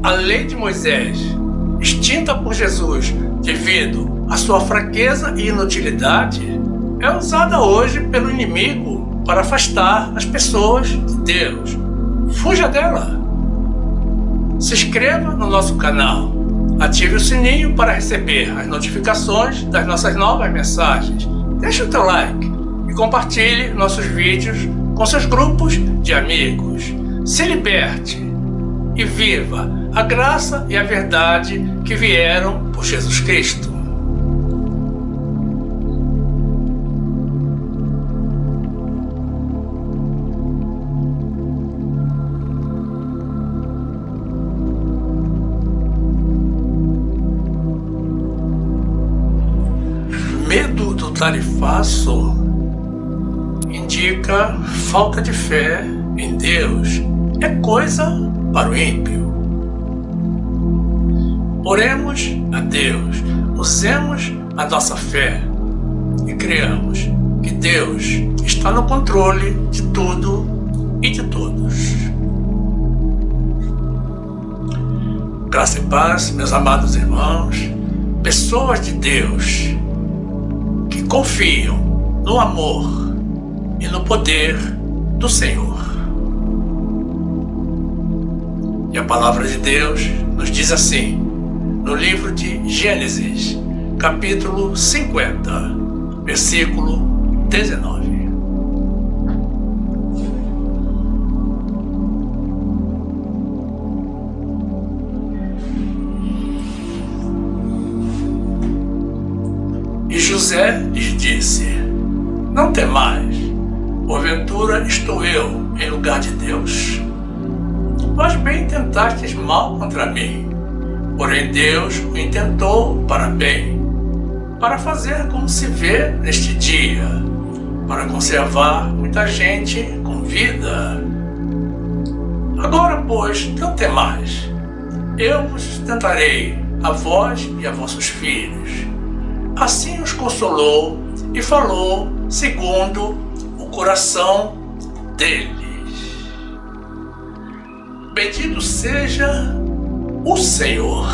A lei de Moisés, extinta por Jesus devido à sua fraqueza e inutilidade, é usada hoje pelo inimigo para afastar as pessoas de Deus. Fuja dela! Se inscreva no nosso canal, ative o sininho para receber as notificações das nossas novas mensagens. Deixe o teu like e compartilhe nossos vídeos com seus grupos de amigos. Se liberte e viva a graça e a verdade que vieram por Jesus Cristo. Medo do tarifaço indica falta de fé em Deus. É coisa para o ímpio. Oremos a Deus, usemos a nossa fé e creamos que Deus está no controle de tudo e de todos. Graça e paz, meus amados irmãos, pessoas de Deus que confiam no amor e no poder do Senhor. E a palavra de Deus nos diz assim, no livro de Gênesis, capítulo 50, versículo 19. E José lhes disse: não temais, porventura estou eu em lugar de Deus? Vós bem tentastes mal contra mim, porém Deus o intentou para bem, para fazer como se vê neste dia, para conservar muita gente com vida. Agora, pois, não temais, eu vos tentarei, a vós e a vossos filhos. Assim os consolou e falou segundo o coração deles. Bendito seja o Senhor,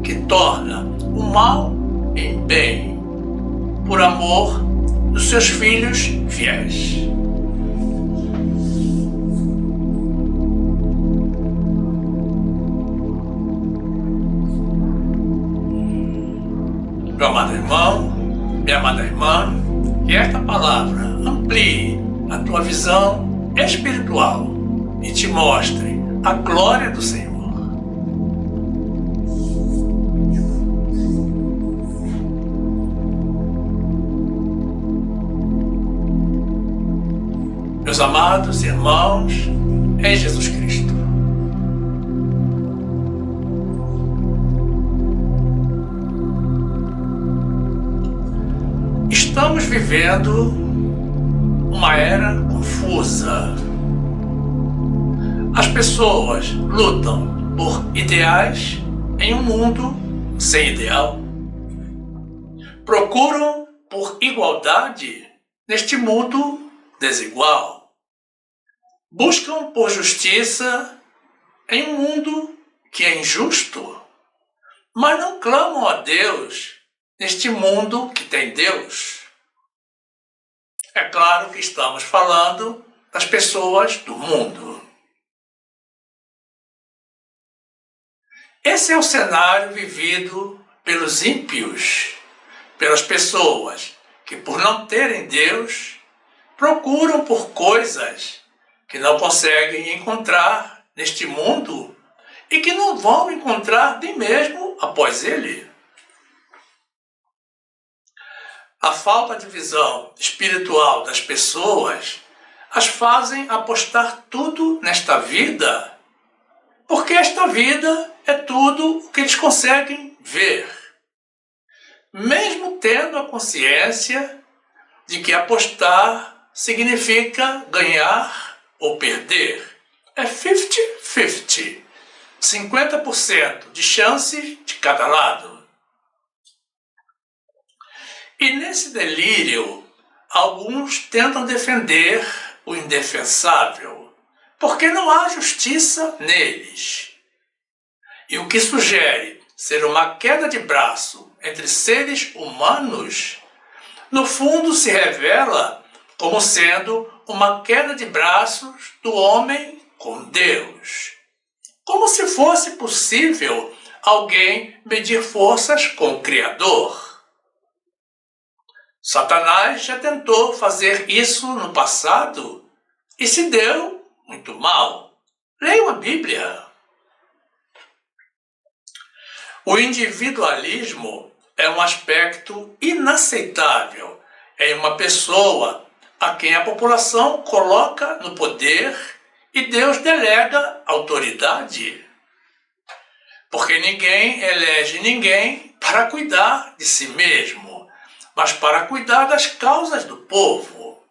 que torna o mal em bem, por amor dos seus filhos fiéis. Meu amado irmão, minha amada irmã, que esta palavra amplie a tua visão espiritual e te mostre a glória do Senhor. Meus amados irmãos em Jesus Cristo, estamos vivendo uma era confusa. As pessoas lutam por ideais em um mundo sem ideal. Procuram por igualdade neste mundo desigual. Buscam por justiça em um mundo que é injusto, mas não clamam a Deus neste mundo que tem Deus. É claro que estamos falando das pessoas do mundo. Esse é o cenário vivido pelos ímpios, pelas pessoas que, por não terem Deus, procuram por coisas que não conseguem encontrar neste mundo e que não vão encontrar nem mesmo após ele. A falta de visão espiritual das pessoas as fazem apostar tudo nesta vida, porque esta vida é tudo o que eles conseguem ver, mesmo tendo a consciência de que apostar significa ganhar ou perder. É 50-50, 50% de chances de cada lado. E nesse delírio, alguns tentam defender o indefensável, porque não há justiça neles. E o que sugere ser uma queda de braço entre seres humanos, no fundo se revela como sendo uma queda de braços do homem com Deus. Como se fosse possível alguém medir forças com o Criador. Satanás já tentou fazer isso no passado e se deu muito mal. Leiam a Bíblia. O individualismo é um aspecto inaceitável em uma pessoa a quem a população coloca no poder e Deus delega autoridade. Porque ninguém elege ninguém para cuidar de si mesmo, mas para cuidar das causas do povo.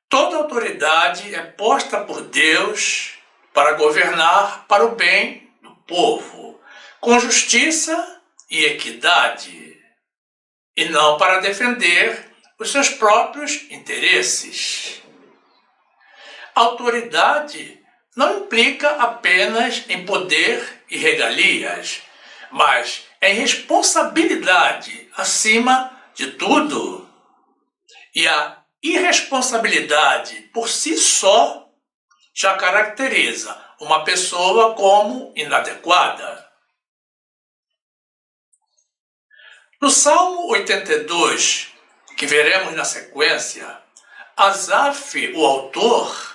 Toda autoridade é posta por Deus para governar para o bem do povo, com justiça e equidade, e não para defender os seus próprios interesses. Autoridade não implica apenas em poder e regalias, mas em responsabilidade acima de tudo. E a irresponsabilidade por si só já caracteriza uma pessoa como inadequada. No Salmo 82, que veremos na sequência, Asaf, o autor,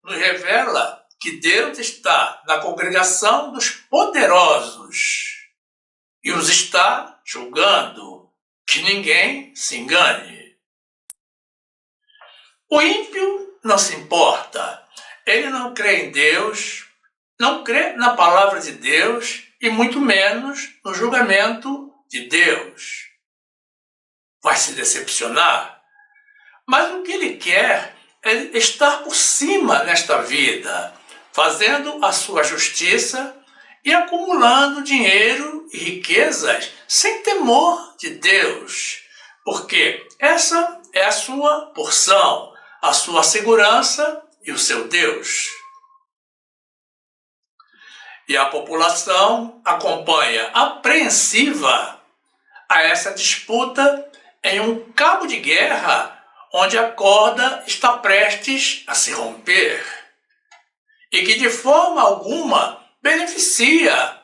nos revela que Deus está na congregação dos poderosos e os está julgando, que ninguém se engane. O ímpio não se importa, ele não crê em Deus, não crê na palavra de Deus e muito menos no julgamento de Deus. Vai se decepcionar, mas o que ele quer é estar por cima nesta vida, fazendo a sua justiça e acumulando dinheiro e riquezas sem temor de Deus, porque essa é a sua porção, a sua segurança e o seu Deus. E a população acompanha apreensiva a essa disputa em um cabo de guerra onde a corda está prestes a se romper e que de forma alguma beneficia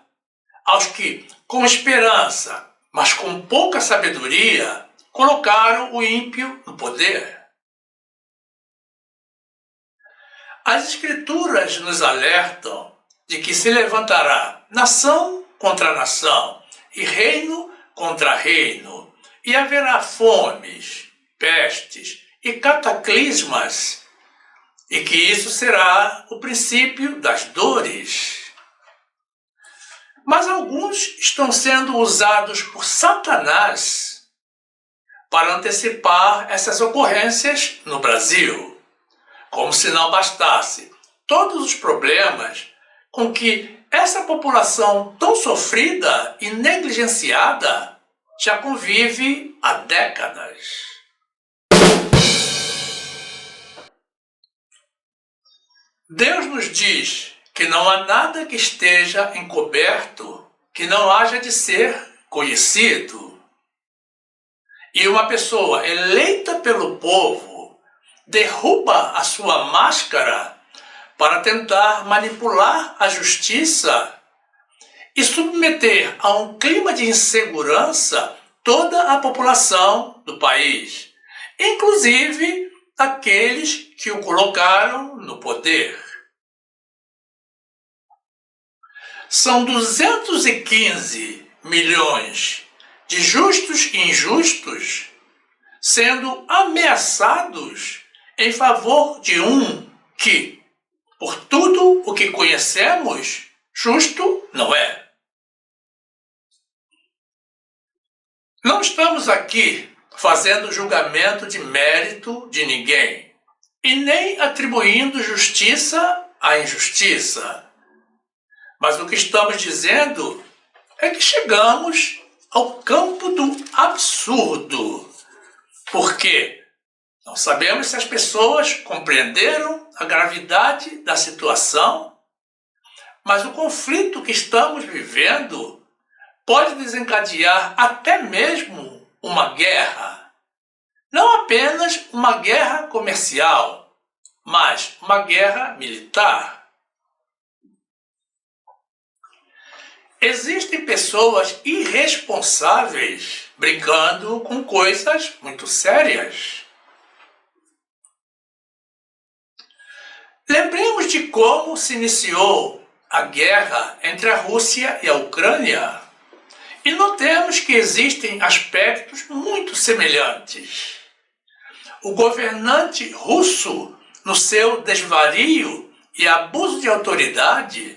aos que, com esperança, mas com pouca sabedoria, colocaram o ímpio no poder. As Escrituras nos alertam de que se levantará nação contra nação e reino contra reino, e haverá fomes, pestes e cataclismas, e que isso será o princípio das dores. Mas alguns estão sendo usados por Satanás para antecipar essas ocorrências no Brasil, como se não bastasse todos os problemas com que essa população tão sofrida e negligenciada já convive há décadas. Deus nos diz que não há nada que esteja encoberto que não haja de ser conhecido. E uma pessoa eleita pelo povo derruba a sua máscara para tentar manipular a justiça e submeter a um clima de insegurança toda a população do país, inclusive aqueles que o colocaram no poder. São 215 milhões de justos e injustos sendo ameaçados em favor de um que, por tudo o que conhecemos, justo não é. Não estamos aqui fazendo julgamento de mérito de ninguém e nem atribuindo justiça à injustiça. Mas o que estamos dizendo é que chegamos ao campo do absurdo, porque Não sabemos se as pessoas compreenderam a gravidade da situação, mas o conflito que estamos vivendo pode desencadear até mesmo uma guerra. Não apenas uma guerra comercial, mas uma guerra militar. Existem pessoas irresponsáveis brincando com coisas muito sérias. Lembremos de como se iniciou a guerra entre a Rússia e a Ucrânia e notemos que existem aspectos muito semelhantes. O governante russo, no seu desvario e abuso de autoridade,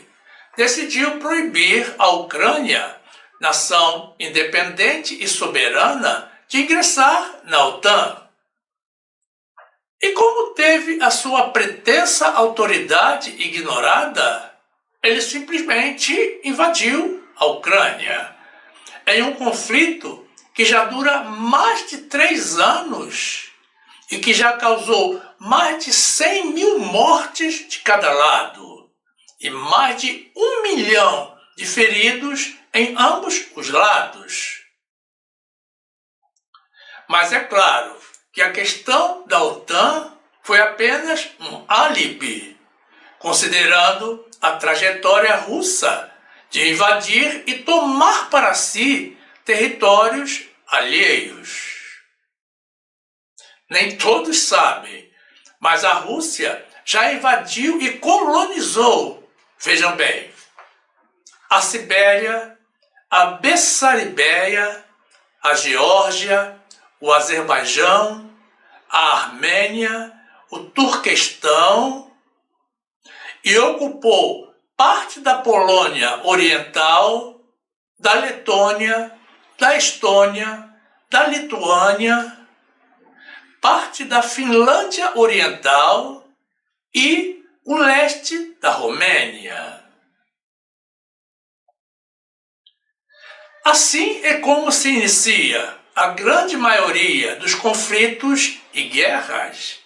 decidiu proibir a Ucrânia, nação independente e soberana, de ingressar na OTAN. E como teve a sua pretensa autoridade ignorada, ele simplesmente invadiu a Ucrânia, em um conflito que já dura mais de 3 anos e que já causou mais de 100 mil mortes de cada lado e mais de 1 milhão de feridos em ambos os lados. Mas é claro que a questão da OTAN foi apenas um álibi, considerando a trajetória russa de invadir e tomar para si territórios alheios. Nem todos sabem, mas a Rússia já invadiu e colonizou, vejam bem, a Sibéria, a Bessarabéia, a Geórgia, o Azerbaijão, a Armênia, o Turquestão e ocupou parte da Polônia Oriental, da Letônia, da Estônia, da Lituânia, parte da Finlândia Oriental e o leste da Romênia. Assim é como se inicia a grande maioria dos conflitos e guerras,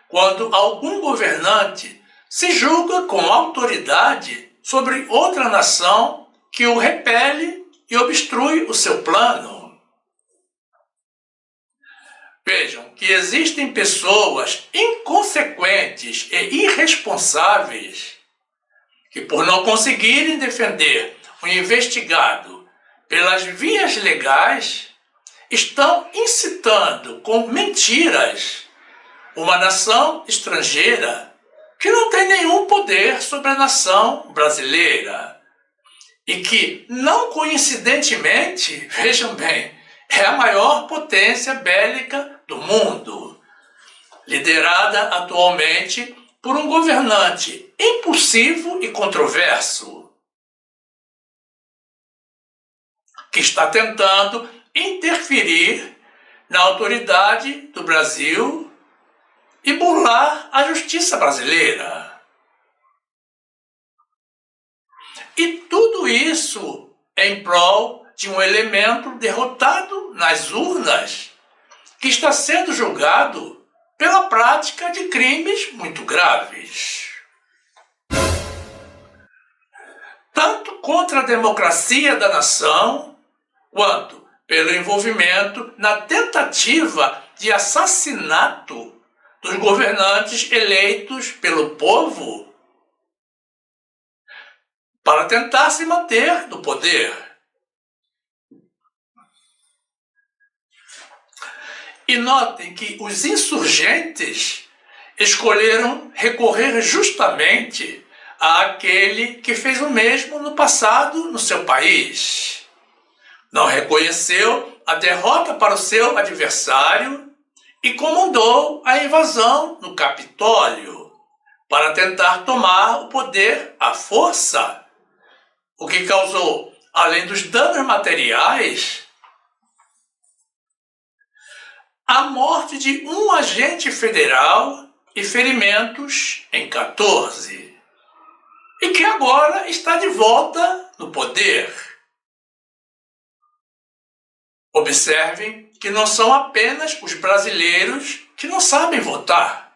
quando algum governante se julga com autoridade sobre outra nação que o repele e obstrui o seu plano. Vejam que existem pessoas inconsequentes e irresponsáveis que, por não conseguirem defender o investigado pelas vias legais, estão incitando com mentiras uma nação estrangeira que não tem nenhum poder sobre a nação brasileira e que, não coincidentemente, vejam bem, é a maior potência bélica do mundo, liderada atualmente por um governante impulsivo e controverso, que está tentando interferir na autoridade do Brasil e burlar a justiça brasileira. E tudo isso em prol de um elemento derrotado nas urnas, que está sendo julgado pela prática de crimes muito graves. Tanto contra a democracia da nação, quanto pelo envolvimento na tentativa de assassinato dos governantes eleitos pelo povo para tentar se manter no poder. E notem que os insurgentes escolheram recorrer justamente àquele que fez o mesmo no passado no seu país. Não reconheceu a derrota para o seu adversário e comandou a invasão no Capitólio para tentar tomar o poder à força, o que causou, além dos danos materiais, a morte de um agente federal e ferimentos em 14, e que agora está de volta no poder. Observem que não são apenas os brasileiros que não sabem votar.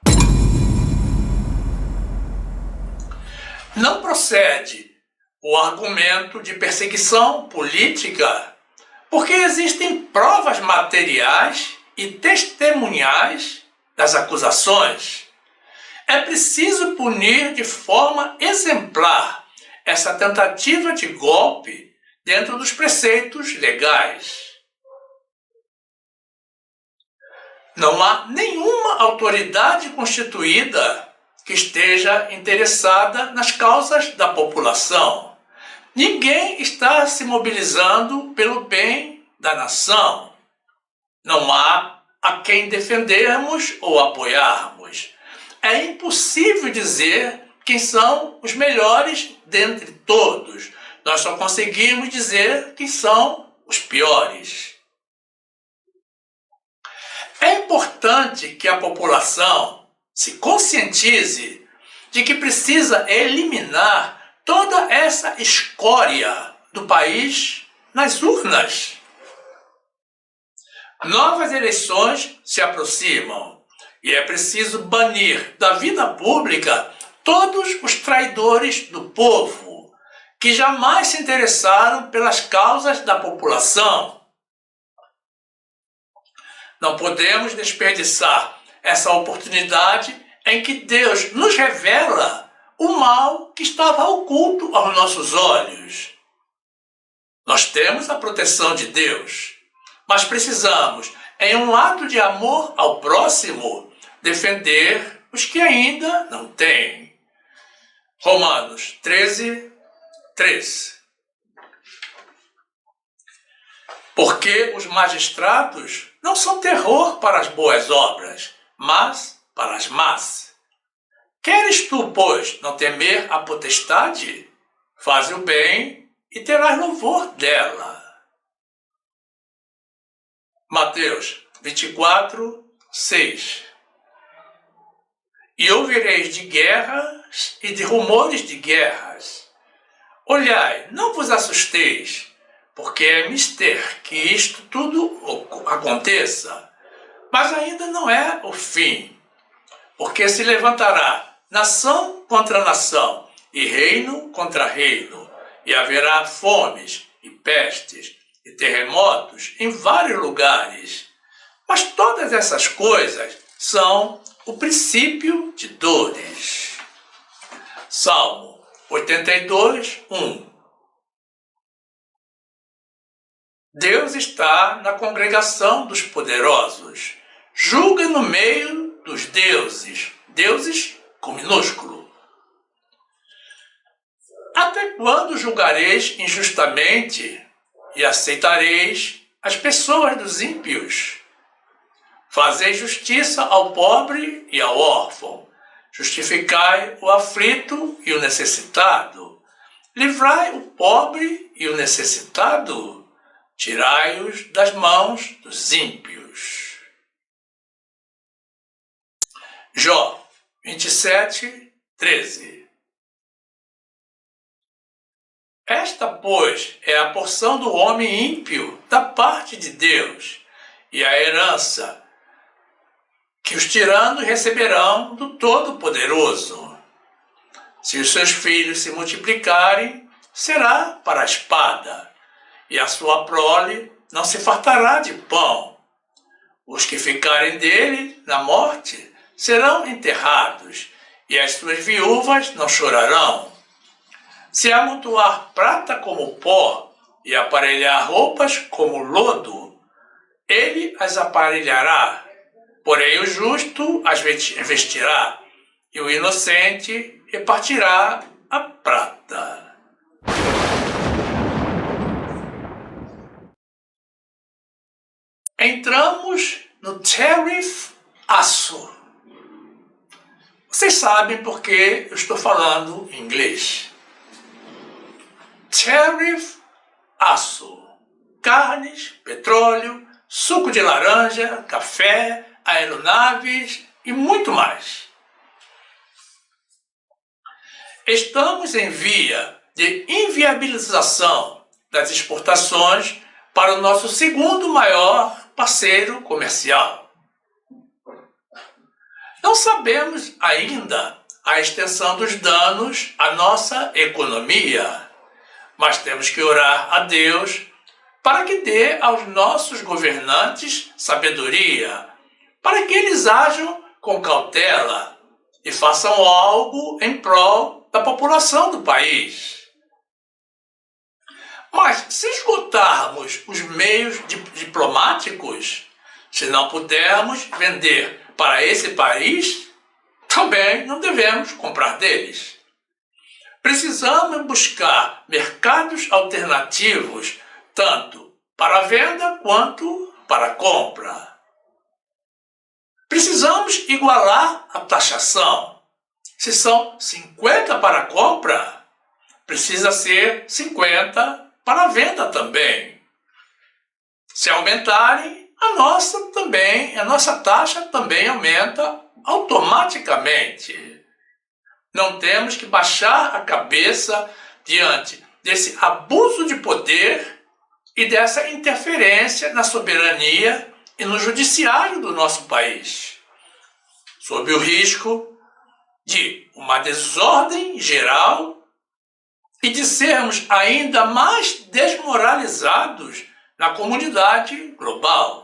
Não procede o argumento de perseguição política, porque existem provas materiais e testemunhais das acusações. É preciso punir de forma exemplar essa tentativa de golpe dentro dos preceitos legais. Não há nenhuma autoridade constituída que esteja interessada nas causas da população. Ninguém está se mobilizando pelo bem da nação. Não há a quem defendermos ou apoiarmos. É impossível dizer quem são os melhores dentre todos. Nós só conseguimos dizer quem são os piores. É importante que a população se conscientize de que precisa eliminar toda essa escória do país nas urnas. Novas eleições se aproximam e é preciso banir da vida pública todos os traidores do povo, que jamais se interessaram pelas causas da população. Não podemos desperdiçar essa oportunidade em que Deus nos revela o mal que estava oculto aos nossos olhos. Nós temos a proteção de Deus, mas precisamos, em um ato de amor ao próximo, defender os que ainda não têm. Romanos 13, 3. Porque os magistrados não são terror para as boas obras, mas para as más. Queres tu, pois, não temer a potestade? Faze o bem e terás louvor dela. Mateus 24, 6. E ouvireis de guerras e de rumores de guerras. Olhai, não vos assusteis, porque é mister que isto tudo aconteça, mas ainda não é o fim, porque se levantará nação contra nação e reino contra reino, e haverá fomes e pestes e terremotos em vários lugares. Mas todas essas coisas são o princípio de dores. Salmo 82, 1. Deus está na congregação dos poderosos. Julga no meio dos deuses. Deuses com minúsculo. Até quando julgareis injustamente e aceitareis as pessoas dos ímpios? Fazei justiça ao pobre e ao órfão. Justificai o aflito e o necessitado. Livrai o pobre e o necessitado. Tirai-os das mãos dos ímpios. Jó 27, 13. Esta, pois, é a porção do homem ímpio da parte de Deus, e a herança que os tiranos receberão do Todo-Poderoso. Se os seus filhos se multiplicarem, será para a espada, e a sua prole não se fartará de pão. Os que ficarem dele na morte serão enterrados, e as suas viúvas não chorarão. Se amontoar prata como pó e aparelhar roupas como lodo, ele as aparelhará, porém o justo as vestirá, e o inocente repartirá a prata. Entramos no tarifaço. Vocês sabem por que eu estou falando em inglês. Tarifaço. Carnes, petróleo, suco de laranja, café, aeronaves e muito mais. Estamos em via de inviabilização das exportações para o nosso segundo maior parceiro comercial. Não sabemos ainda a extensão dos danos à nossa economia, mas temos que orar a Deus para que dê aos nossos governantes sabedoria, para que eles ajam com cautela e façam algo em prol da população do país. Mas se esgotarmos os meios diplomáticos, se não pudermos vender para esse país, também não devemos comprar deles. Precisamos buscar mercados alternativos, tanto para a venda quanto para a compra. Precisamos igualar a taxação. Se são 50 para a compra, precisa ser 50 para a venda também. Se aumentarem, a nossa taxa também aumenta automaticamente. Não temos que baixar a cabeça diante desse abuso de poder e dessa interferência na soberania e no judiciário do nosso país, sob o risco de uma desordem geral e de sermos ainda mais desmoralizados na comunidade global.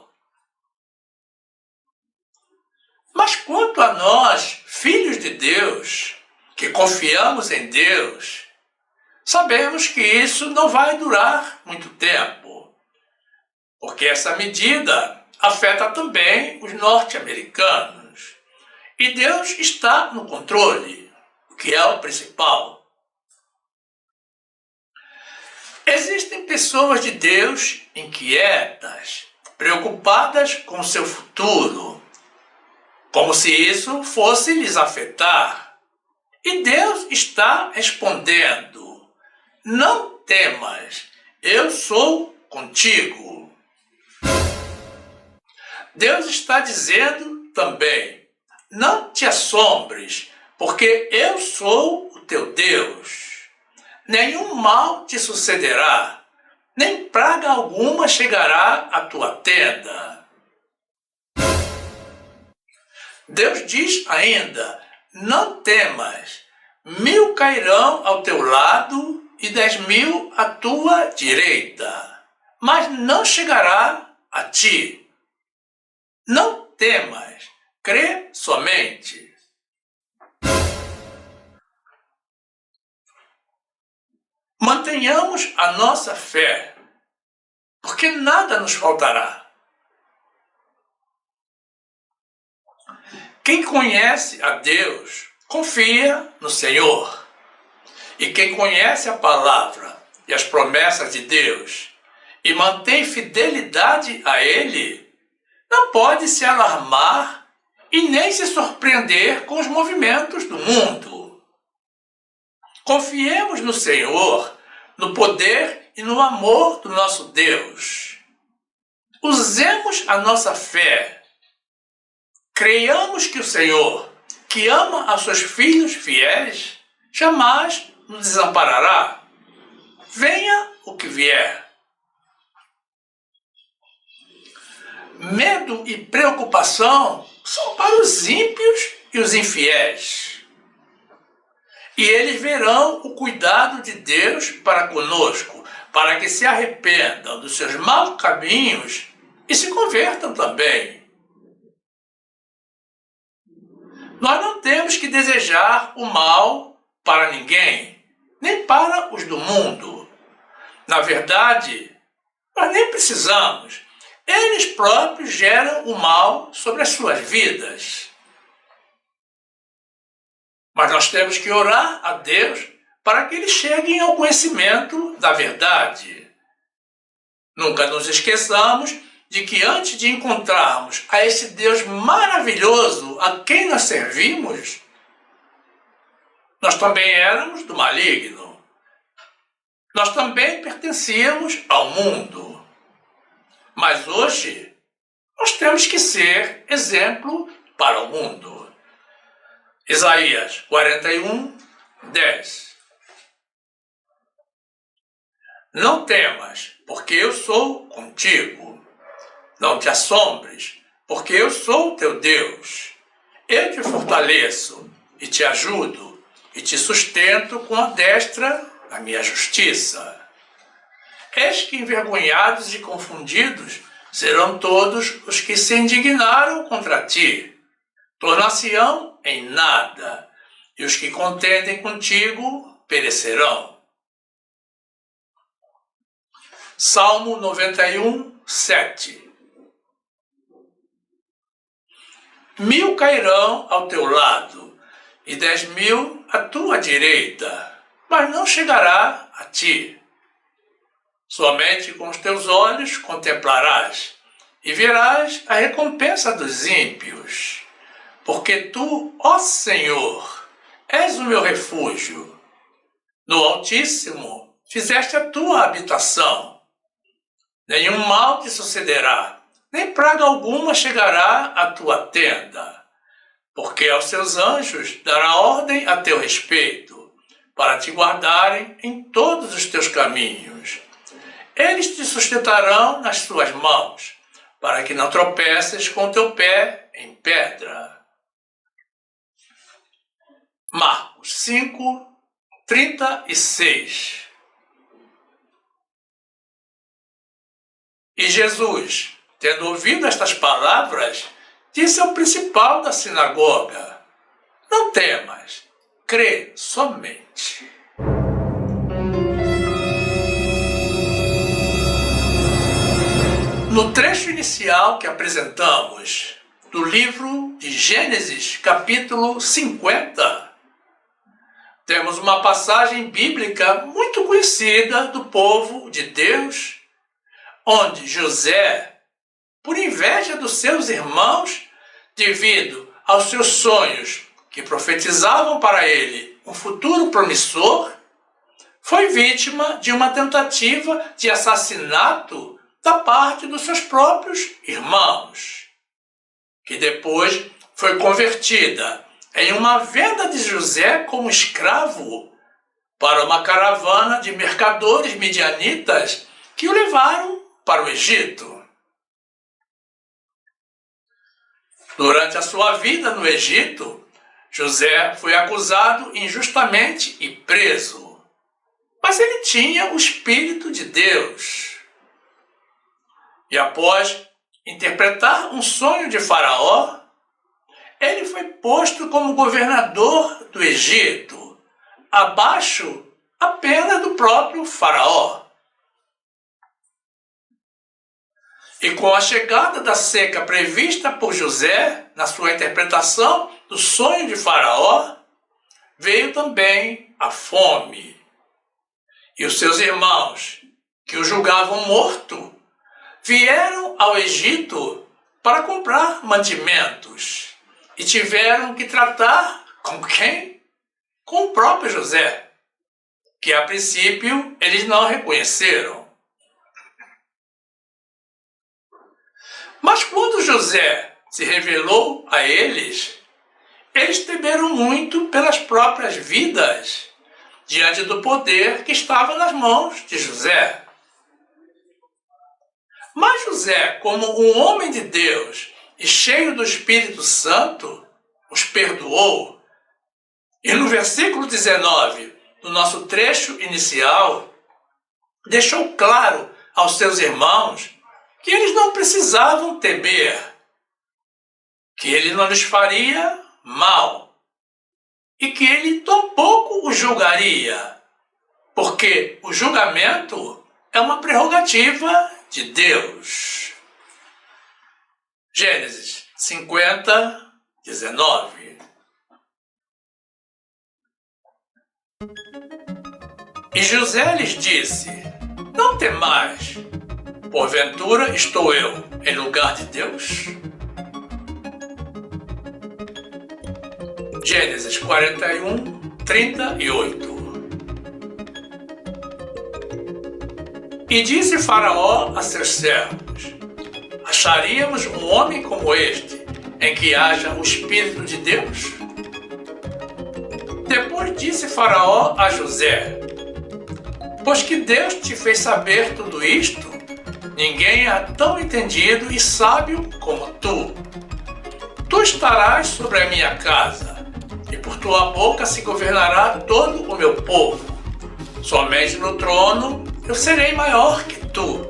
Mas quanto a nós, filhos de Deus, que confiamos em Deus, sabemos que isso não vai durar muito tempo, porque essa medida afeta também os norte-americanos. E Deus está no controle, o que é o principal. Existem pessoas de Deus inquietas, preocupadas com o seu futuro, como se isso fosse lhes afetar. E Deus está respondendo: não temas, eu sou contigo. Deus está dizendo também: não te assombres, porque eu sou o teu Deus. Nenhum mal te sucederá, nem praga alguma chegará à tua tenda. Deus diz ainda: não temas, 1000 cairão ao teu lado e 10.000 à tua direita, mas não chegará a ti. Não temas, crê somente. Mantenhamos a nossa fé, porque nada nos faltará. Quem conhece a Deus, confia no Senhor. E quem conhece a palavra e as promessas de Deus e mantém fidelidade a Ele, não pode se alarmar e nem se surpreender com os movimentos do mundo. Confiemos no Senhor, no poder e no amor do nosso Deus. Usemos a nossa fé. Creiamos que o Senhor, que ama a seus filhos fiéis, jamais nos desamparará. Venha o que vier. Medo e preocupação são para os ímpios e os infiéis. E eles verão o cuidado de Deus para conosco, para que se arrependam dos seus maus caminhos e se convertam também. Nós não temos que desejar o mal para ninguém, nem para os do mundo. Na verdade, nós nem precisamos. Eles próprios geram o mal sobre as suas vidas. Mas nós temos que orar a Deus para que eles cheguem ao conhecimento da verdade. Nunca nos esqueçamos de que antes de encontrarmos a esse Deus maravilhoso a quem nós servimos, nós também éramos do maligno. Nós também pertencíamos ao mundo. Mas hoje, nós temos que ser exemplo para o mundo. Isaías 41, 10. Não temas, porque eu sou contigo. Não te assombres, porque eu sou teu Deus. Eu te fortaleço e te ajudo e te sustento com a destra da minha justiça. Eis que envergonhados e confundidos serão todos os que se indignaram contra ti. Tornar-se-ão em nada, e os que contendem contigo perecerão. Salmo 91, 7. 1000 cairão ao teu lado, e 10.000 à tua direita, mas não chegará a ti. Somente com os teus olhos contemplarás, e verás a recompensa dos ímpios. Porque tu, ó Senhor, és o meu refúgio. No Altíssimo fizeste a tua habitação. Nenhum mal te sucederá, nem praga alguma chegará à tua tenda. Porque aos seus anjos dará ordem a teu respeito, para te guardarem em todos os teus caminhos. Eles te sustentarão nas suas mãos, para que não tropeces com teu pé em pedra. Marcos 5, 36. E Jesus, tendo ouvido estas palavras, disse ao principal da sinagoga: Não temas, crê somente. No trecho inicial que apresentamos, do livro de Gênesis, capítulo 50, temos uma passagem bíblica muito conhecida do povo de Deus, onde José, por inveja dos seus irmãos, devido aos seus sonhos que profetizavam para ele um futuro promissor, foi vítima de uma tentativa de assassinato da parte dos seus próprios irmãos, que depois foi convertida em uma venda de José como escravo para uma caravana de mercadores midianitas que o levaram para o Egito. Durante a sua vida no Egito, José foi acusado injustamente e preso, mas ele tinha o Espírito de Deus. E após interpretar um sonho de Faraó, ele foi posto como governador do Egito, abaixo apenas do próprio Faraó. E com a chegada da seca prevista por José, na sua interpretação do sonho de Faraó, veio também a fome. E os seus irmãos, que o julgavam morto, vieram ao Egito para comprar mantimentos e tiveram que tratar com quem? Com o próprio José, que a princípio eles não reconheceram. Mas quando José se revelou a eles, eles temeram muito pelas próprias vidas, diante do poder que estava nas mãos de José. Mas José, como um homem de Deus e cheio do Espírito Santo, os perdoou. E no versículo 19 do nosso trecho inicial, deixou claro aos seus irmãos que eles não precisavam temer, que ele não lhes faria mal e que ele tampouco os julgaria, porque o julgamento é uma prerrogativa de Deus. Gênesis 50, 19. E José lhes disse: Não temais, porventura estou eu em lugar de Deus? Gênesis 41, 38. E disse Faraó a seus servos: Acharíamos um homem como este, em que haja o Espírito de Deus? Depois disse Faraó a José: Pois que Deus te fez saber tudo isto, ninguém é tão entendido e sábio como tu. Tu estarás sobre a minha casa, e por tua boca se governará todo o meu povo. Somente no trono eu serei maior que tu.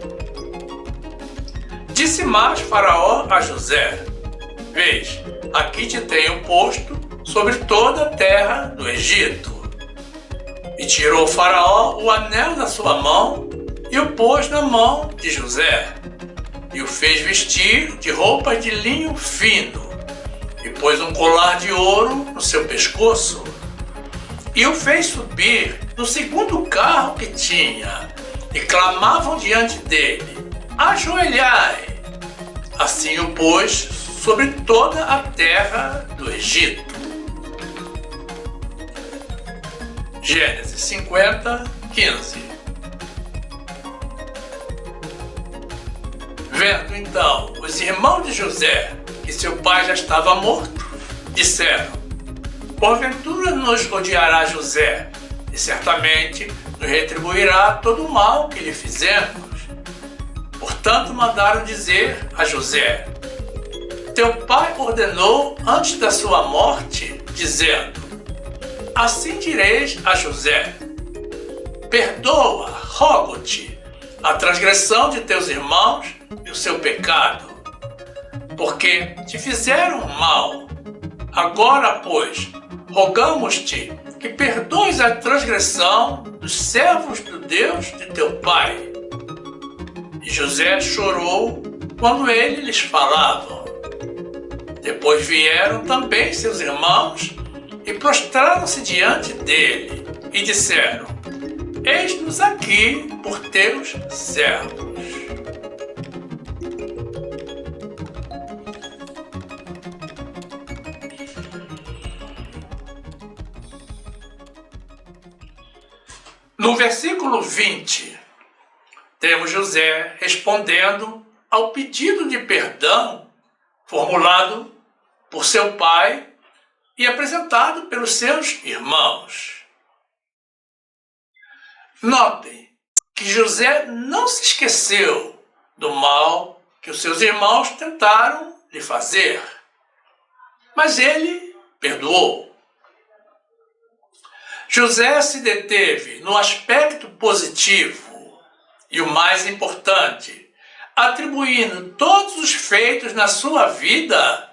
Disse mais Faraó a José: Vês, aqui te tenho posto sobre toda a terra do Egito. E tirou Faraó o anel da sua mão e o pôs na mão de José, e o fez vestir de roupas de linho fino, e pôs um colar de ouro no seu pescoço, e o fez subir no segundo carro que tinha, e clamavam diante dele: Ajoelhai! Assim o pôs sobre toda a terra do Egito. Gênesis 50, 15. Vendo então os irmãos de José que seu pai já estava morto, disseram: Porventura nos odiará José, e certamente nos retribuirá todo o mal que lhe fizemos. Portanto mandaram dizer a José: Teu pai ordenou antes da sua morte, dizendo: Assim direis a José: Perdoa, rogo-te, a transgressão de teus irmãos e o seu pecado, porque te fizeram mal. Agora, pois, rogamos-te que perdoes a transgressão dos servos do Deus de teu pai. E José chorou quando ele lhes falava. Depois vieram também seus irmãos e prostraram-se diante dele e disseram: Eis-nos aqui por teus servos. No versículo 20, temos José respondendo ao pedido de perdão formulado por seu pai e apresentado pelos seus irmãos. Notem que José não se esqueceu do mal que os seus irmãos tentaram lhe fazer, mas ele perdoou. José se deteve no aspecto positivo e, o mais importante, atribuindo todos os feitos na sua vida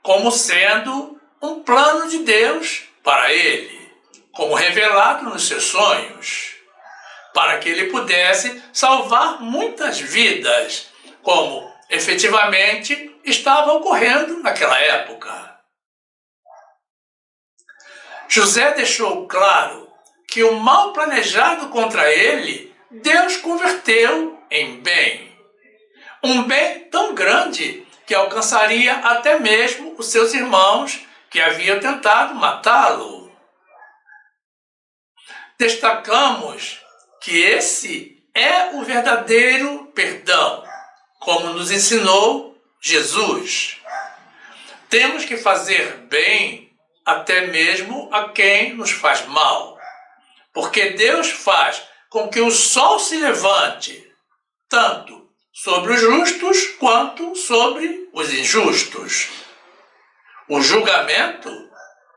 como sendo um plano de Deus para ele, como revelado nos seus sonhos, para que ele pudesse salvar muitas vidas, como efetivamente estava ocorrendo naquela época. José deixou claro que o mal planejado contra ele, Deus converteu em bem. Um bem tão grande que alcançaria até mesmo os seus irmãos que haviam tentado matá-lo. Destacamos que esse é o verdadeiro perdão, como nos ensinou Jesus. Temos que fazer bem até mesmo a quem nos faz mal, porque Deus faz com que o sol se levante, tanto sobre os justos quanto sobre os injustos. O julgamento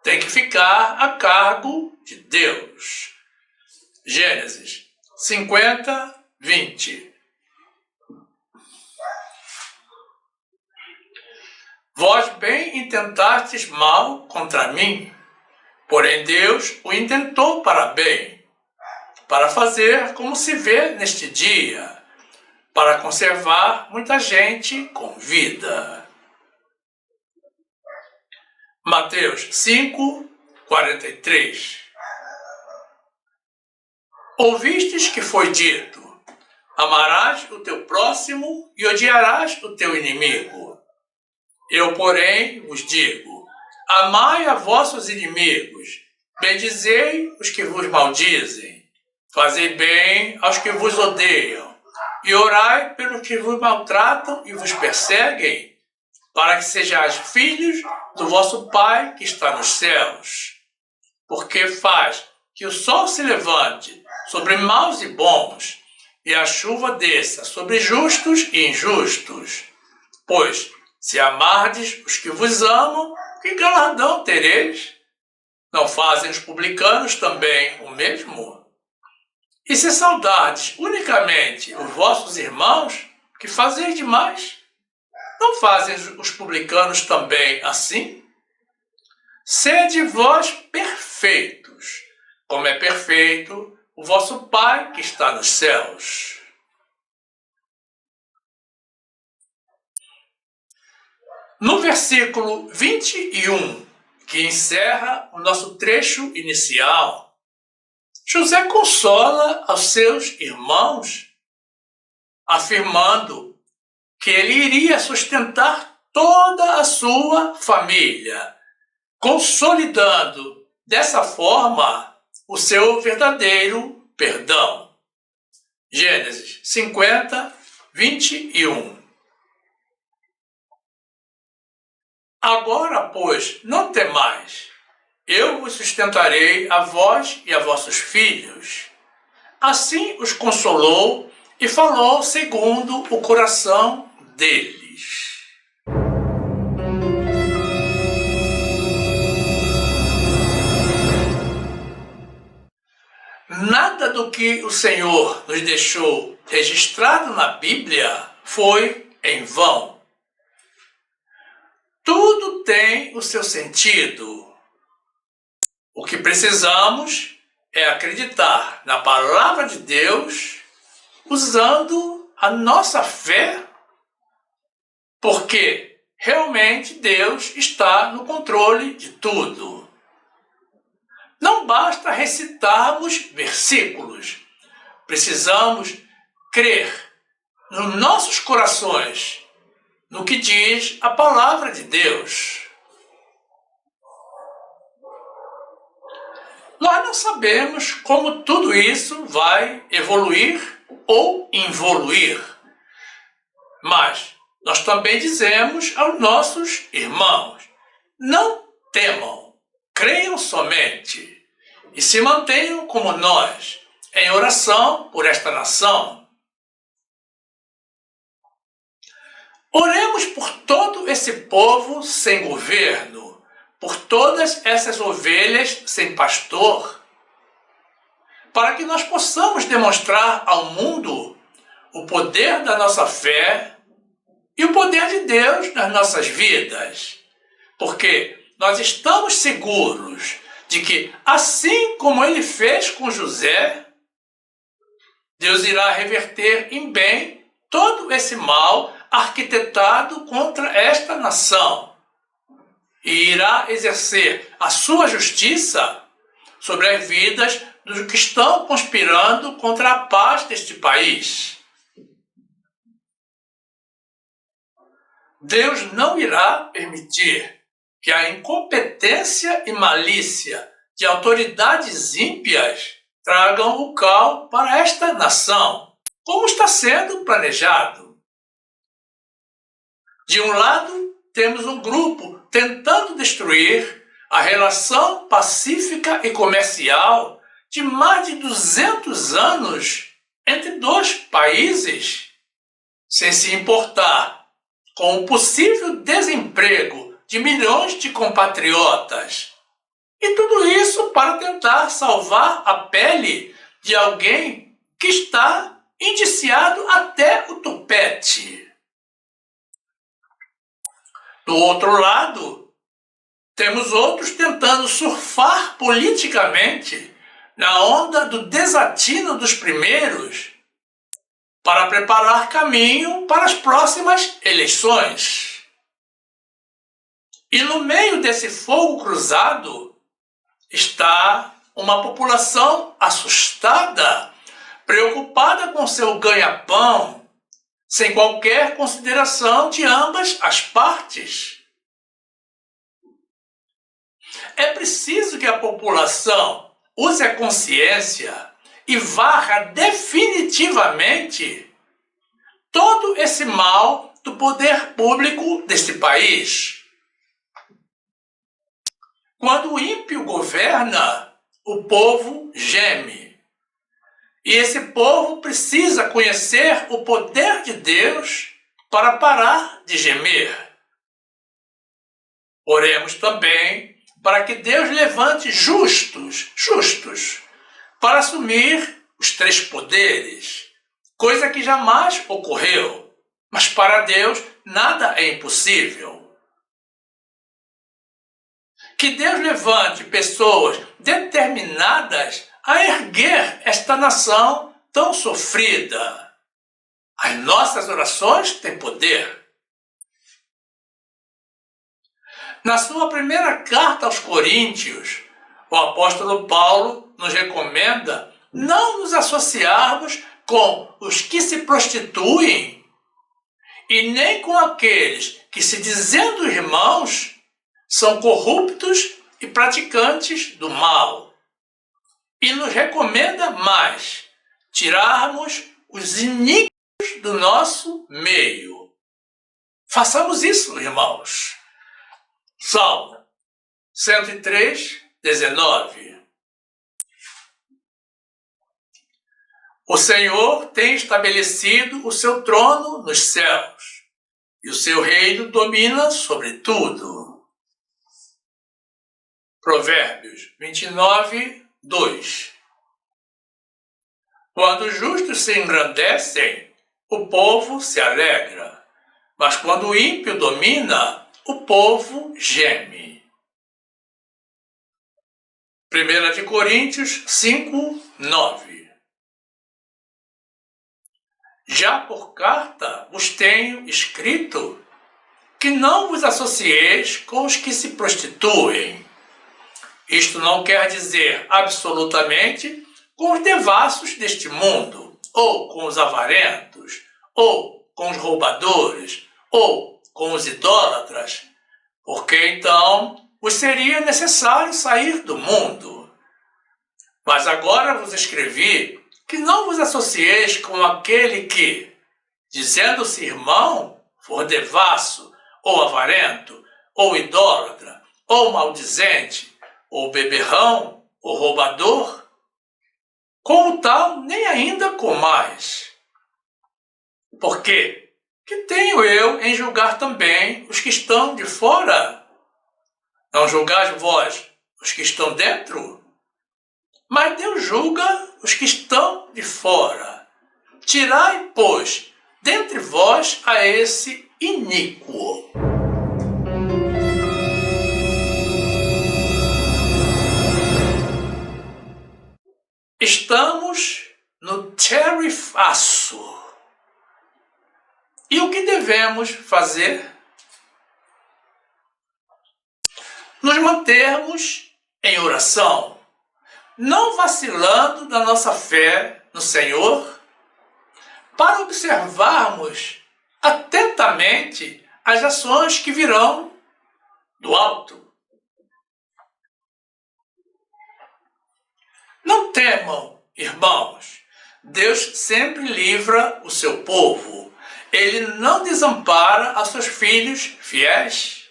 tem que ficar a cargo de Deus. Gênesis 50, 20. Vós bem intentastes mal contra mim, porém Deus o intentou para bem, para fazer como se vê neste dia, para conservar muita gente com vida. Mateus 5, 43. Ouvistes que foi dito: amarás o teu próximo e odiarás o teu inimigo. Eu, porém, vos digo: amai a vossos inimigos, bendizei os que vos maldizem, fazei bem aos que vos odeiam, e orai pelos que vos maltratam e vos perseguem, para que sejais filhos do vosso Pai que está nos céus. Porque faz que o sol se levante sobre maus e bons, e a chuva desça sobre justos e injustos. Pois, Se amardes os que vos amam, que galardão tereis? Não fazem os publicanos também o mesmo? E se saudardes unicamente os vossos irmãos, que fazeis demais? Não fazem os publicanos também assim? Sede vós perfeitos, como é perfeito o vosso Pai que está nos céus. No versículo 21, que encerra o nosso trecho inicial, José consola aos seus irmãos, afirmando que ele iria sustentar toda a sua família, consolidando dessa forma o seu verdadeiro perdão. Gênesis 50, 21. Agora, pois, não temais, eu vos sustentarei a vós e a vossos filhos. Assim os consolou e falou segundo o coração deles. Nada do que o Senhor nos deixou registrado na Bíblia foi em vão. Tudo tem o seu sentido. O que precisamos é acreditar na palavra de Deus usando a nossa fé, porque realmente Deus está no controle de tudo. Não basta recitarmos versículos. Precisamos crer nos nossos corações, no que diz a palavra de Deus. Nós não sabemos como tudo isso vai evoluir ou involuir, mas nós também dizemos aos nossos irmãos: não temam, creiam somente e se mantenham como nós, em oração por esta nação. Oremos por todo esse povo sem governo, por todas essas ovelhas sem pastor, para que nós possamos demonstrar ao mundo o poder da nossa fé e o poder de Deus nas nossas vidas. Porque nós estamos seguros de que, assim como ele fez com José, Deus irá reverter em bem todo esse mal arquitetado contra esta nação e irá exercer a sua justiça sobre as vidas dos que estão conspirando contra a paz deste país. Deus não irá permitir que a incompetência e malícia de autoridades ímpias tragam o caos para esta nação, como está sendo planejado. De um lado, temos um grupo tentando destruir a relação pacífica e comercial de mais de 200 anos entre dois países, sem se importar com o possível desemprego de milhões de compatriotas. E tudo isso para tentar salvar a pele de alguém que está indiciado até o tupete. Do outro lado, temos outros tentando surfar politicamente na onda do desatino dos primeiros para preparar caminho para as próximas eleições. E no meio desse fogo cruzado está uma população assustada, preocupada com seu ganha-pão, sem qualquer consideração de ambas as partes. É preciso que a população use a consciência e varra definitivamente todo esse mal do poder público deste país. Quando o ímpio governa, o povo geme. E esse povo precisa conhecer o poder de Deus para parar de gemer. Oremos também para que Deus levante justos, para assumir os 3 poderes, coisa que jamais ocorreu, mas para Deus nada é impossível. Que Deus levante pessoas determinadas a erguer esta nação tão sofrida. As nossas orações têm poder. Na sua primeira carta aos Coríntios, o apóstolo Paulo nos recomenda não nos associarmos com os que se prostituem e nem com aqueles que, se dizendo irmãos, são corruptos e praticantes do mal. E nos recomenda mais tirarmos os iníquos do nosso meio. Façamos isso, irmãos. Salmo 103, 19. O Senhor tem estabelecido o seu trono nos céus, e o seu reino domina sobre tudo. Provérbios 29, 2. Quando os justos se engrandecem, o povo se alegra, mas quando o ímpio domina, o povo geme. 1 Coríntios 5, 9. Já por carta vos tenho escrito que não vos associeis com os que se prostituem. Isto não quer dizer absolutamente com os devassos deste mundo, ou com os avarentos, ou com os roubadores, ou com os idólatras, porque então vos seria necessário sair do mundo. Mas agora vos escrevi que não vos associeis com aquele que, dizendo-se irmão, for devasso, ou avarento, ou idólatra, ou maldizente, ou beberrão, ou roubador. Como tal, nem ainda comais. Porque que tenho eu em julgar também os que estão de fora? Não julgais vós os que estão dentro? Mas Deus julga os que estão de fora. Tirai, pois, dentre vós a esse iníquo. Estamos no tarifaço. E o que devemos fazer? Nos mantermos em oração, não vacilando da nossa fé no Senhor, para observarmos atentamente as ações que virão do alto. Não temam, irmãos, Deus sempre livra o seu povo. Ele não desampara a seus filhos fiéis.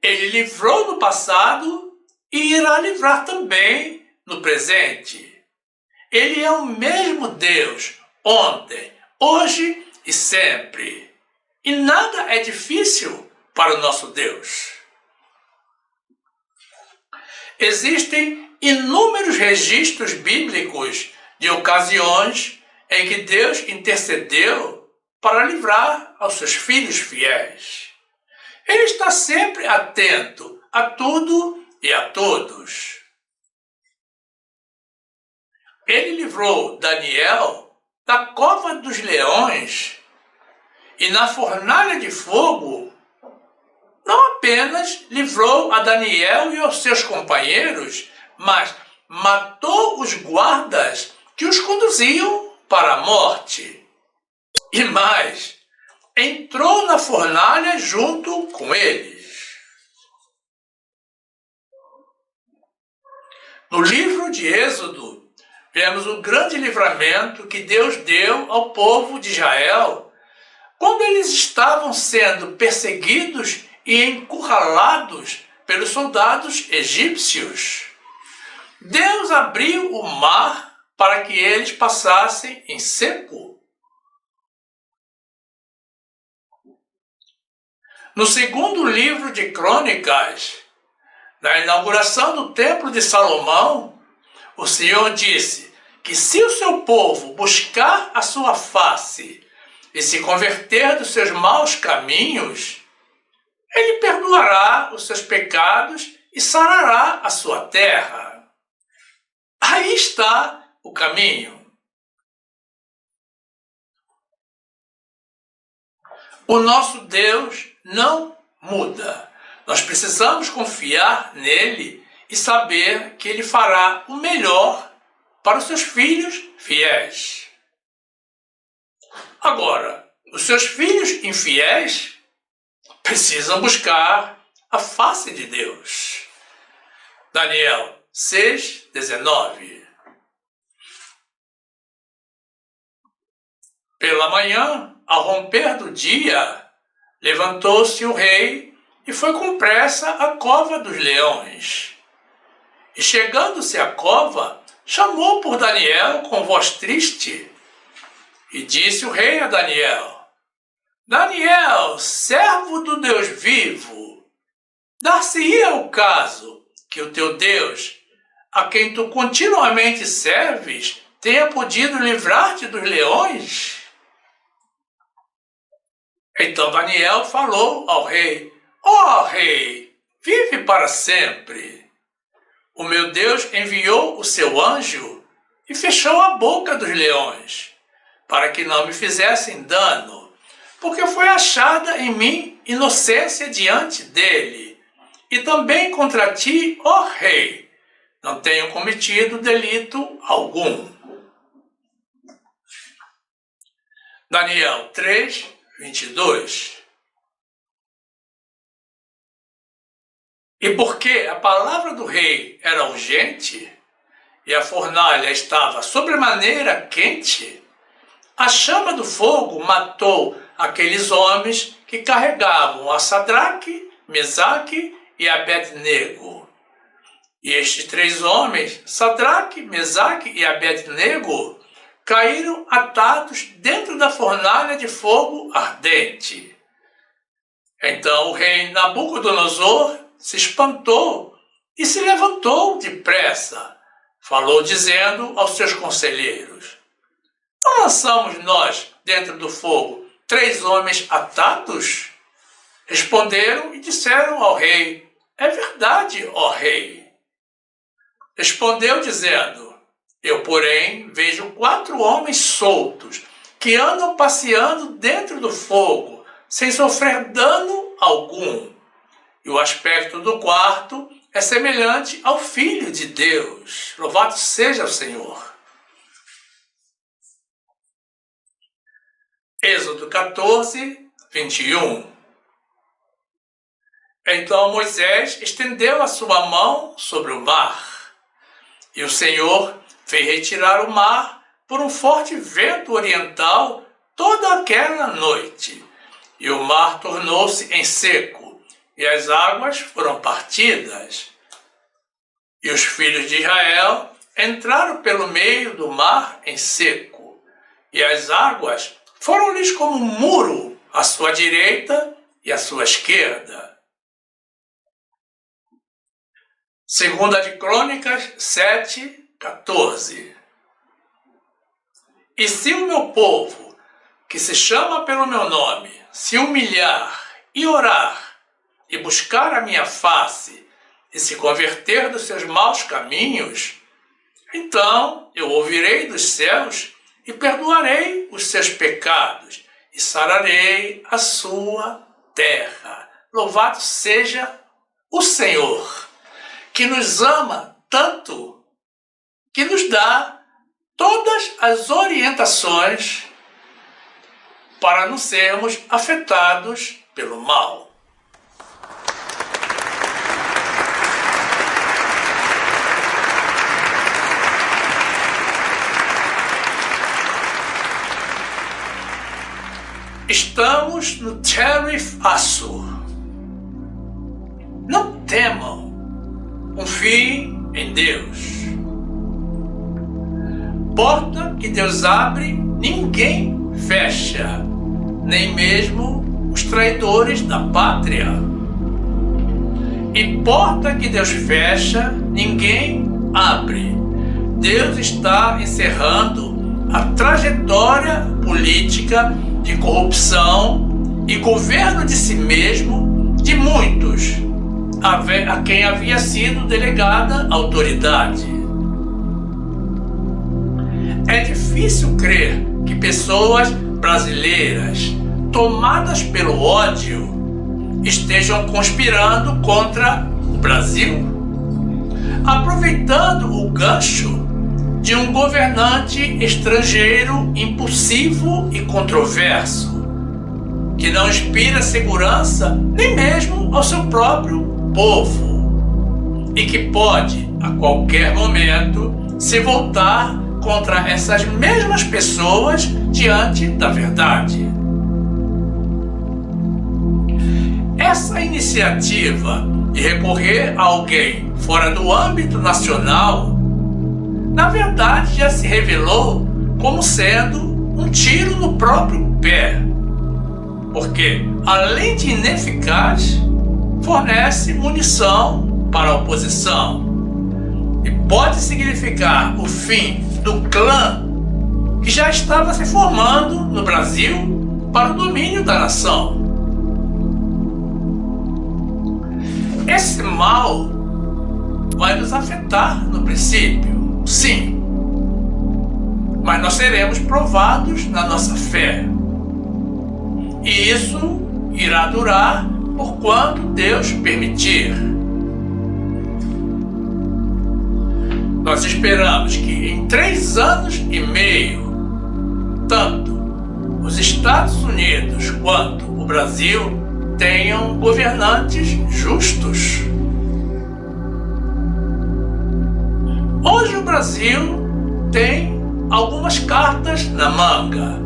Ele livrou no passado e irá livrar também no presente. Ele é o mesmo Deus, ontem, hoje e sempre. E nada é difícil para o nosso Deus. Existem inúmeros registros bíblicos de ocasiões em que Deus intercedeu para livrar aos seus filhos fiéis. Ele está sempre atento a tudo e a todos. Ele livrou Daniel da cova dos leões e na fornalha de fogo. Não apenas livrou a Daniel e aos seus companheiros, mas matou os guardas que os conduziam para a morte. E mais, entrou na fornalha junto com eles. No livro de Êxodo, vemos o grande livramento que Deus deu ao povo de Israel quando eles estavam sendo perseguidos e encurralados pelos soldados egípcios. Deus abriu o mar para que eles passassem em seco. No segundo livro de Crônicas, na inauguração do Templo de Salomão, o Senhor disse que se o seu povo buscar a sua face e se converter dos seus maus caminhos, Ele perdoará os seus pecados e sarará a sua terra. Aí está o caminho. O nosso Deus não muda. Nós precisamos confiar nele e saber que ele fará o melhor para os seus filhos fiéis. Agora, os seus filhos infiéis precisam buscar a face de Deus. Daniel 6:19. Pela manhã, ao romper do dia, levantou-se o rei e foi com pressa à cova dos leões. E chegando-se à cova, chamou por Daniel com voz triste. E disse o rei a Daniel: Daniel, servo do Deus vivo, dar-se-ia o caso que o teu Deus, a quem tu continuamente serves, tenha podido livrar-te dos leões? Então Daniel falou ao rei: Ó rei, vive para sempre. O meu Deus enviou o seu anjo e fechou a boca dos leões, para que não me fizessem dano, porque foi achada em mim inocência diante dele. E também contra ti, ó rei, não tenho cometido delito algum. Daniel 3:22. E porque a palavra do rei era urgente e a fornalha estava sobremaneira quente, a chama do fogo matou aqueles homens que carregavam a Sadraque, Mesaque e Abednego. E estes três homens, Sadraque, Mesaque e Abednego, caíram atados dentro da fornalha de fogo ardente. Então o rei Nabucodonosor se espantou e se levantou depressa. Falou dizendo aos seus conselheiros: Não lançamos nós dentro do fogo 3 homens atados? Responderam e disseram ao rei: É verdade, ó rei. Respondeu dizendo: Eu, porém, vejo 4 homens soltos que andam passeando dentro do fogo, sem sofrer dano algum. E o aspecto do quarto é semelhante ao Filho de Deus. Louvado seja o Senhor. Êxodo 14:21. Então Moisés estendeu a sua mão sobre o mar, e o Senhor fez retirar o mar por um forte vento oriental toda aquela noite, e o mar tornou-se em seco, e as águas foram partidas. E os filhos de Israel entraram pelo meio do mar em seco, e as águas foram-lhes como um muro à sua direita e à sua esquerda. Segunda de Crônicas 7:14. E se o meu povo, que se chama pelo meu nome, se humilhar e orar, e buscar a minha face, e se converter dos seus maus caminhos, então eu ouvirei dos céus e perdoarei os seus pecados, e sararei a sua terra. Louvado seja o Senhor, que nos ama tanto, que nos dá todas as orientações para não sermos afetados pelo mal. Estamos no Terif Assur. Não temam, confiem em Deus. Porta que Deus abre, ninguém fecha, nem mesmo os traidores da pátria. E porta que Deus fecha, ninguém abre. Deus está encerrando a trajetória política de corrupção e governo de si mesmo de muitos, a quem havia sido delegada autoridade. É difícil crer que pessoas brasileiras, tomadas pelo ódio, estejam conspirando contra o Brasil, aproveitando o gancho de um governante estrangeiro impulsivo e controverso, que não inspira segurança nem mesmo ao seu próprio povo, e que pode, a qualquer momento, se voltar contra essas mesmas pessoas diante da verdade. Essa iniciativa de recorrer a alguém fora do âmbito nacional, na verdade já se revelou como sendo um tiro no próprio pé, porque, além de ineficaz, fornece munição para a oposição e pode significar o fim do clã que já estava se formando no Brasil para o domínio da nação. Esse mal vai nos afetar no princípio, sim, mas nós seremos provados na nossa fé. E isso irá durar por quanto Deus permitir. Nós esperamos que em 3 anos e meio, tanto os Estados Unidos quanto o Brasil tenham governantes justos. Hoje o Brasil tem algumas cartas na manga,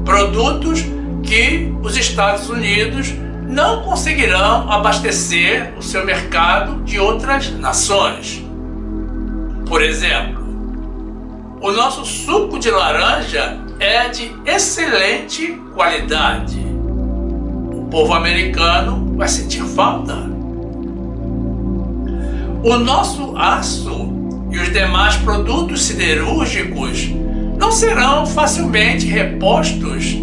produtos que os Estados Unidos não conseguirão abastecer o seu mercado de outras nações. Por exemplo, o nosso suco de laranja é de excelente qualidade. O povo americano vai sentir falta. O nosso aço e os demais produtos siderúrgicos não serão facilmente repostos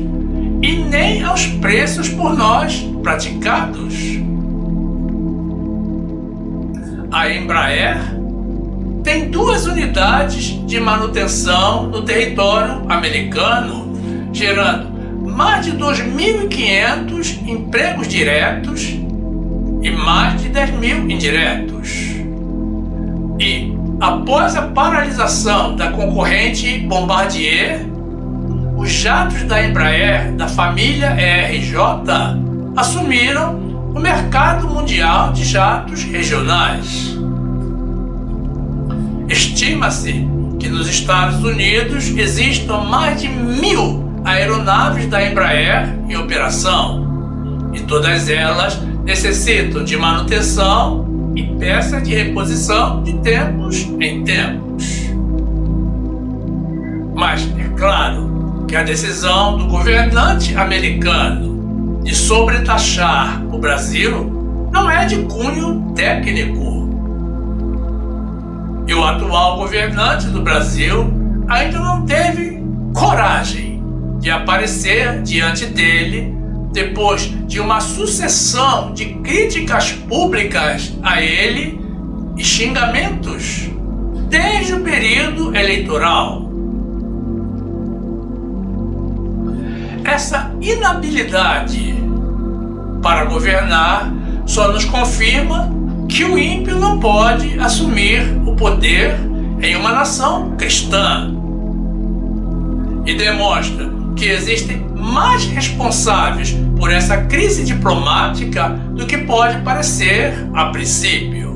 e nem aos preços por nós praticados. A Embraer tem 2 unidades de manutenção no território americano, gerando mais de 2.500 empregos diretos e mais de 10.000 indiretos. E, após a paralisação da concorrente Bombardier, os jatos da Embraer, da família ERJ, assumiram o mercado mundial de jatos regionais. Estima-se que nos Estados Unidos existam mais de 1.000 aeronaves da Embraer em operação, e todas elas necessitam de manutenção e peças de reposição de tempos em tempos. Mas é claro que a decisão do governante americano de sobretaxar o Brasil não é de cunho técnico. E o atual governante do Brasil ainda não teve coragem de aparecer diante dele depois de uma sucessão de críticas públicas a ele e xingamentos desde o período eleitoral. Essa inabilidade para governar só nos confirma que o ímpio não pode assumir o poder em uma nação cristã e demonstra que existem mais responsáveis por essa crise diplomática do que pode parecer a princípio.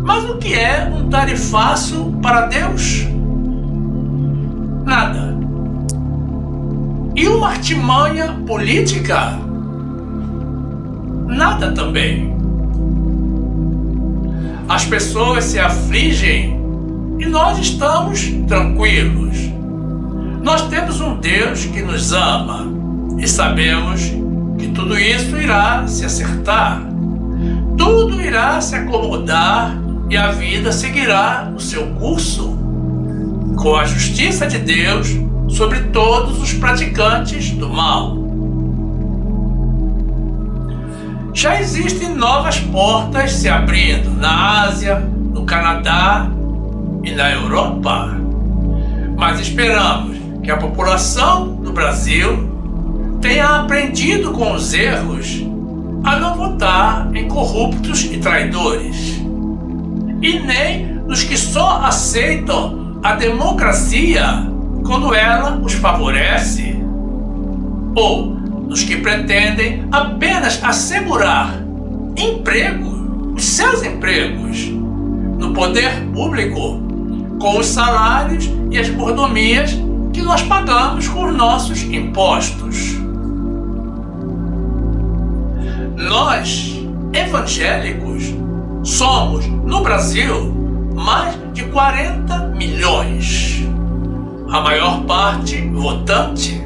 Mas o que é um tarifaço para Deus? Nada. E uma artimanha política? Nada também. As pessoas se afligem e nós estamos tranquilos. Nós temos um Deus que nos ama E sabemos que tudo isso irá se acertar. Tudo irá se acomodar e a vida seguirá o seu curso, com a justiça de Deus sobre todos os praticantes do mal. Já existem novas portas se abrindo na Ásia, no Canadá e na Europa, mas esperamos que a população do Brasil tenha aprendido com os erros a não votar em corruptos e traidores, e nem nos que só aceitam a democracia quando ela os favorece, ou nos que pretendem apenas assegurar emprego, os seus empregos, no poder público, com os salários e as mordomias que nós pagamos com os nossos impostos. Nós, evangélicos, somos, no Brasil, mais de 40 milhões, a maior parte votante.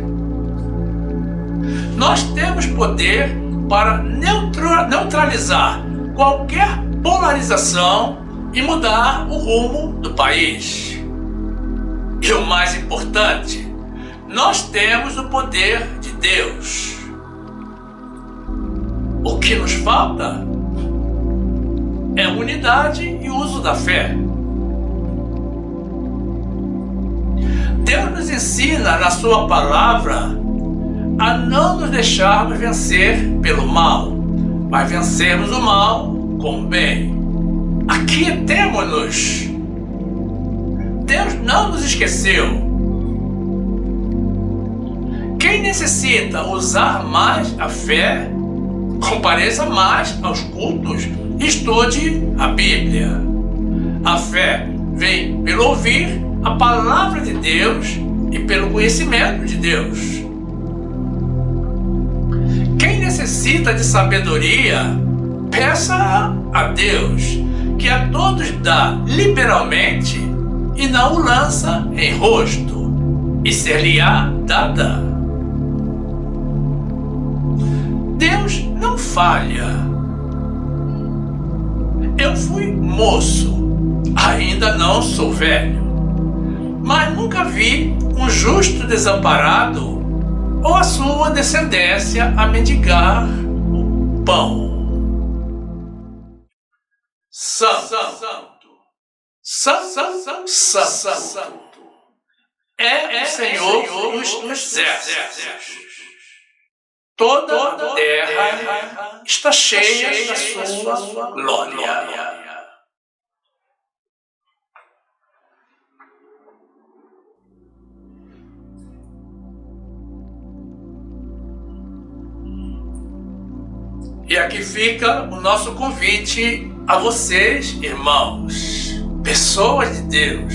Nós temos poder para neutralizar qualquer polarização e mudar o rumo do país. E o mais importante, nós temos o poder de Deus. O que nos falta é unidade e uso da fé. Deus nos ensina na sua palavra a não nos deixarmos vencer pelo mal, mas vencermos o mal com o bem. Aquietemo-nos. Deus não nos esqueceu. Quem necessita usar mais a fé, compareça mais aos cultos e estude a Bíblia. A fé vem pelo ouvir a palavra de Deus e pelo conhecimento de Deus. Quem necessita de sabedoria, peça a Deus, que a todos dá liberalmente e não o lança em rosto, e ser-lhe-á dada. Deus não falha. Eu fui moço, ainda não sou velho, mas nunca vi um justo desamparado ou a sua descendência a mendigar o pão. Santo, santo, santo é o Senhor dos exércitos. Toda a terra está cheia da sua glória. E aqui fica o nosso convite a vocês, irmãos, pessoas de Deus,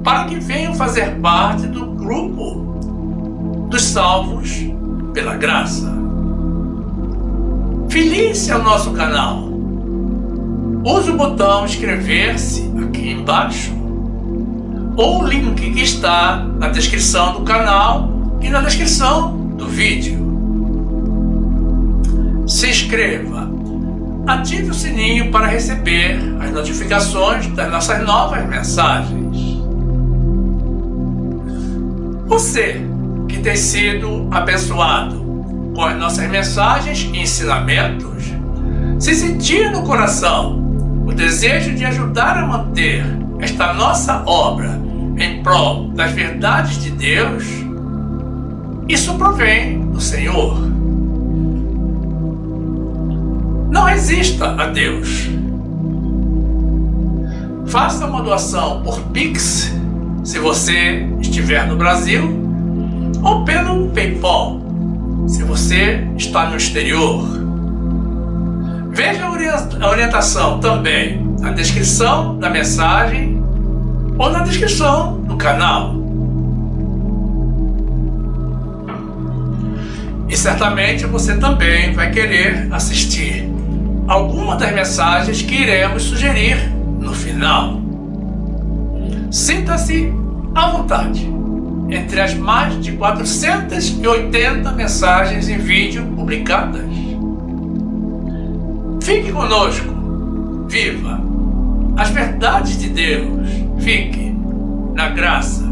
para que venham fazer parte do grupo dos salvos pela graça. Filie-se ao nosso canal. Use o botão inscrever-se aqui embaixo, ou o link que está na descrição do canal e na descrição do vídeo. Se inscreva, ative o sininho para receber as notificações das nossas novas mensagens. Você que tem sido abençoado com as nossas mensagens e ensinamentos, se sentir no coração o desejo de ajudar a manter esta nossa obra em prol das verdades de Deus, isso provém do Senhor. Não resista a Deus. Faça uma doação por Pix, se você estiver no Brasil, ou pelo PayPal, se você está no exterior. Veja a orientação também na descrição da mensagem ou na descrição do canal. E certamente você também vai querer assistir alguma das mensagens que iremos sugerir no final. Sinta-se à vontade. entre as mais de 480 mensagens em vídeo publicadas. Fique conosco, viva as verdades de Deus, fique na graça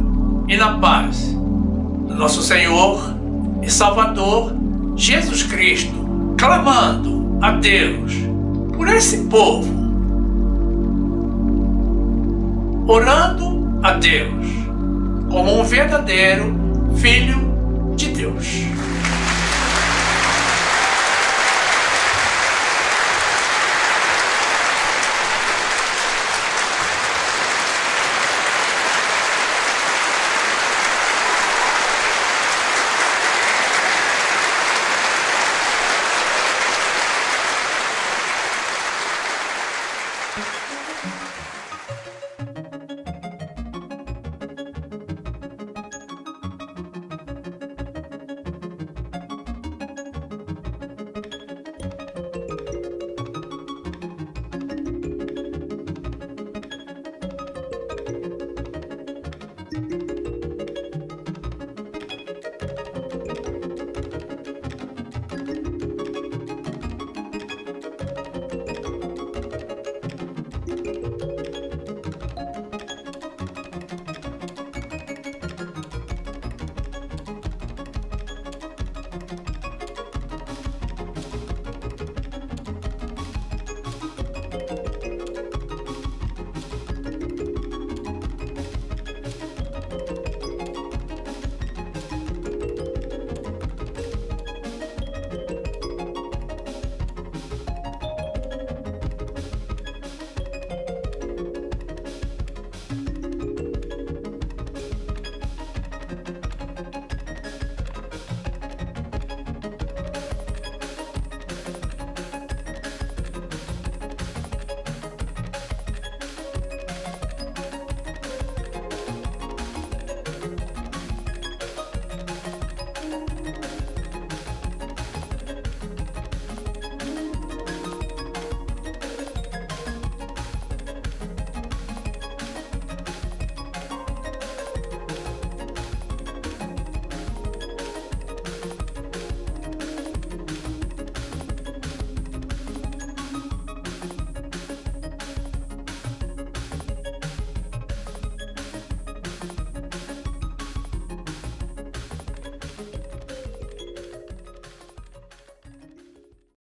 e na paz do nosso Senhor e Salvador Jesus Cristo, clamando a Deus por esse povo, orando a Deus como um verdadeiro Filho de Deus.